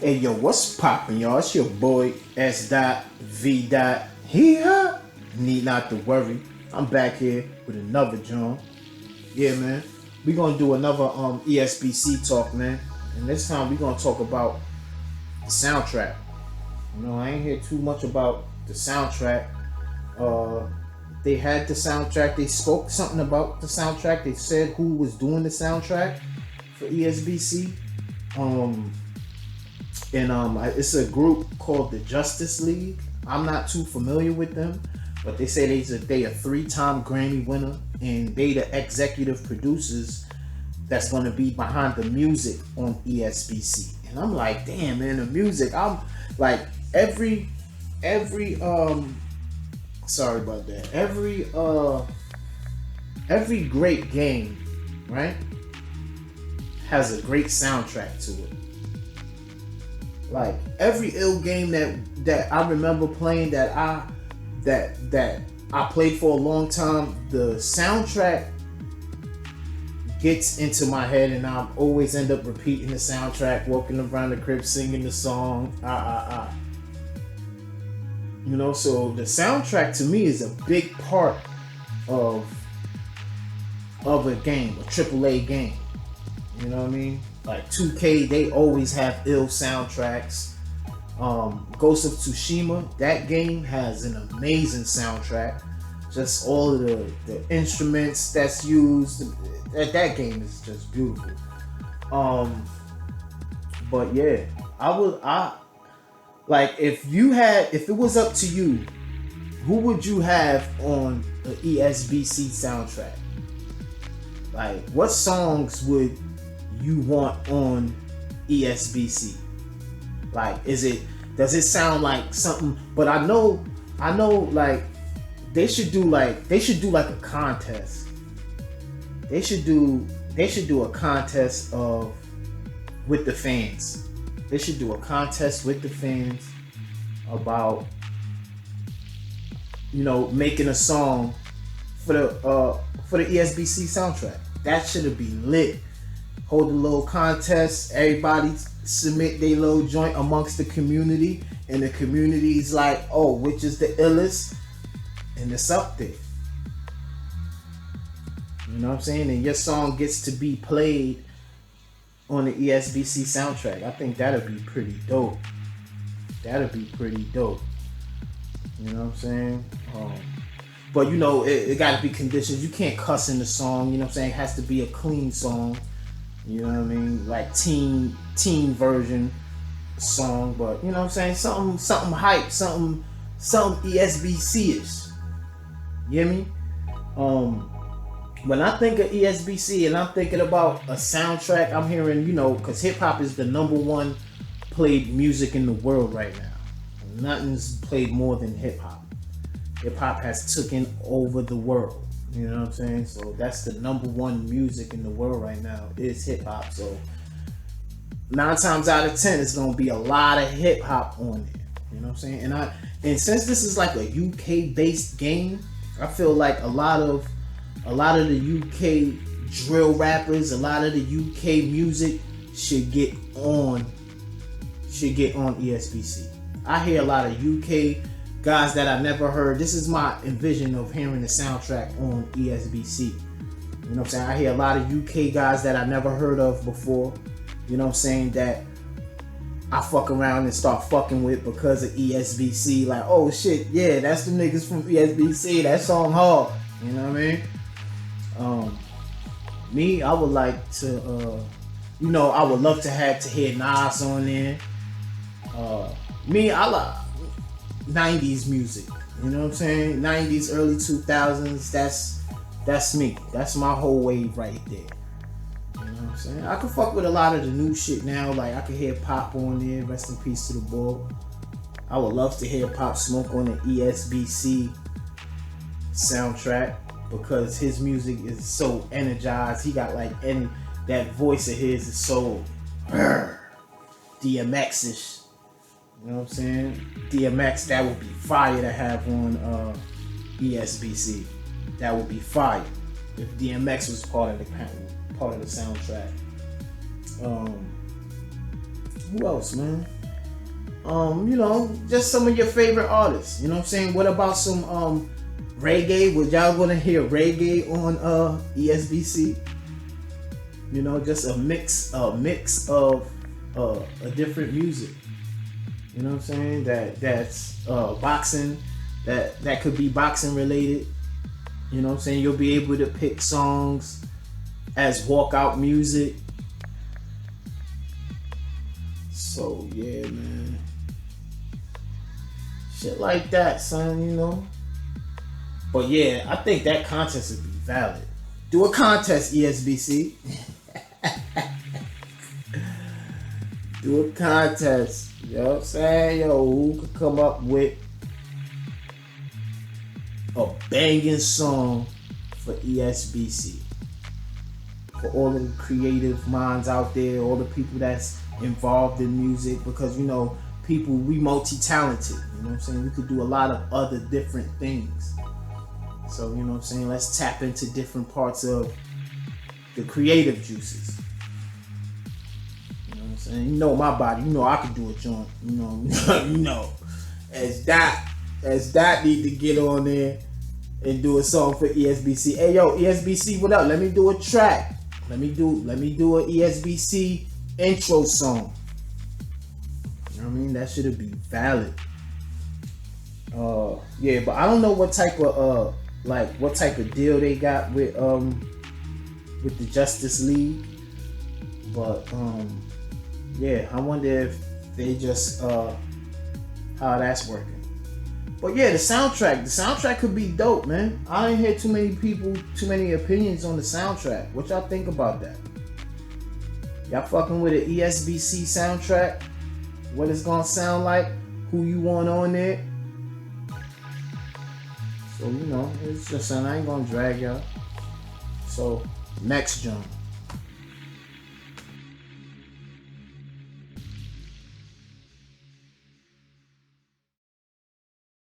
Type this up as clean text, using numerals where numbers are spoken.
Hey yo, what's poppin', y'all? It's your boy S. V. Here. Need not to worry. I'm back here with another John. Yeah, man. We gonna do another ESBC talk, man. And this time we gonna talk about the soundtrack. I ain't hear too much about the soundtrack. Uh, they had the soundtrack. They spoke something about the soundtrack. They said who was doing the soundtrack for ESBC. Um, and it's a group called the Justice League. I'm not too familiar with them, but they say they a 3-time Grammy winner, and they the executive producers that's going to be behind the music on ESBC. And I'm like, damn, man, the music. I'm like every sorry about that. Every great game, right, has a great soundtrack to it. Like every ill game that I remember playing that I played for a long time, the soundtrack gets into my head, and I always end up repeating the soundtrack, walking around the crib singing the song. So the soundtrack to me is a big part of a game, a AAA game. You know what I mean? Like 2K, they always have ill soundtracks. Ghost of Tsushima, that game has an amazing soundtrack. Just all of the instruments that's used. That game is just beautiful. But yeah, I like if it was up to you, who would you have on the ESBC soundtrack? Like, what songs would you want on ESBC? Like, does it sound like something? But I know like they should do like a contest. They should do a contest with the fans. They should do a contest with the fans about making a song for the ESBC soundtrack. That should be lit. Hold a little contest. Everybody submit their little joint amongst the community, and the community's like, oh, which is the illest, and it's up there. You know what I'm saying? And your song gets to be played on the ESBC soundtrack. I think that'd be pretty dope. You know what I'm saying? But it got to be conditions. You can't cuss in the song. You know what I'm saying? It has to be a clean song. You know what I mean? Like teen version song. But you know what I'm saying? Something hype. Something ESBC-ish. You hear me? When I think of ESBC and I'm thinking about a soundtrack, I'm hearing, because hip hop is the number one played music in the world right now. Nothing's played more than hip hop. Hip hop has taken over the world. You know what I'm saying? So that's the number one music in the world right now is hip hop. So 9 times out of 10, it's gonna be a lot of hip hop on there. You know what I'm saying? And since this is like a UK based game, I feel like a lot of the UK drill rappers, a lot of the UK music should get on ESBC. I hear a lot of UK guys that I never heard. This is my envision of hearing the soundtrack on ESBC. You know what I'm saying? I hear a lot of UK guys that I never heard of before. You know what I'm saying? That I fuck around and start fucking with because of ESBC. Like, oh shit, yeah, that's the niggas from ESBC. That song hard. You know what I mean? Me, I would like to, I would love to hear Nas on there. Me, I like 90s music. You know what I'm saying? 90s, early 2000s. That's me. That's my whole wave right there. You know what I'm saying? I can fuck with a lot of the new shit now. Like I can hear Pop on there. Rest in peace to the boy. I would love to hear Pop Smoke on the ESBC soundtrack, because his music is so energized. He got that voice of his is so DMX-ish. You know what I'm saying? DMX, that would be fire to have on ESBC. That would be fire if DMX was part of the soundtrack. Who else, man? Just some of your favorite artists. You know what I'm saying? What about some reggae? Would y'all wanna hear reggae on ESBC? Just a mix of a different music. You know what I'm saying? That's boxing, that could be boxing related. You know what I'm saying? You'll be able to pick songs as walkout music. So yeah, man. Shit like that, son, But yeah, I think that contest would be valid. Do a contest, ESBC. Do a contest. You know what I'm saying? Who could come up with a banging song for ESBC? For all of the creative minds out there, all the people that's involved in music, because people, we multi-talented. You know what I'm saying? We could do a lot of other different things. So, you know what I'm saying? Let's tap into different parts of the creative juices. You know what I'm saying? My body. I can do a joint. As that need to get on there and do a song for ESBC. Hey yo, ESBC, what up? Let me do a track. Let me do a ESBC intro song. You know what I mean? That should be valid. Yeah, but I don't know what type of deal they got with the Justice League. But yeah, I wonder if they just how that's working. But yeah, the soundtrack could be dope, man. I didn't hear too many opinions on the soundtrack. What y'all think about that? Y'all fucking with an ESBC soundtrack? What it's gonna sound like? Who you want on there? So it's just, I ain't gonna drag y'all. So next jump.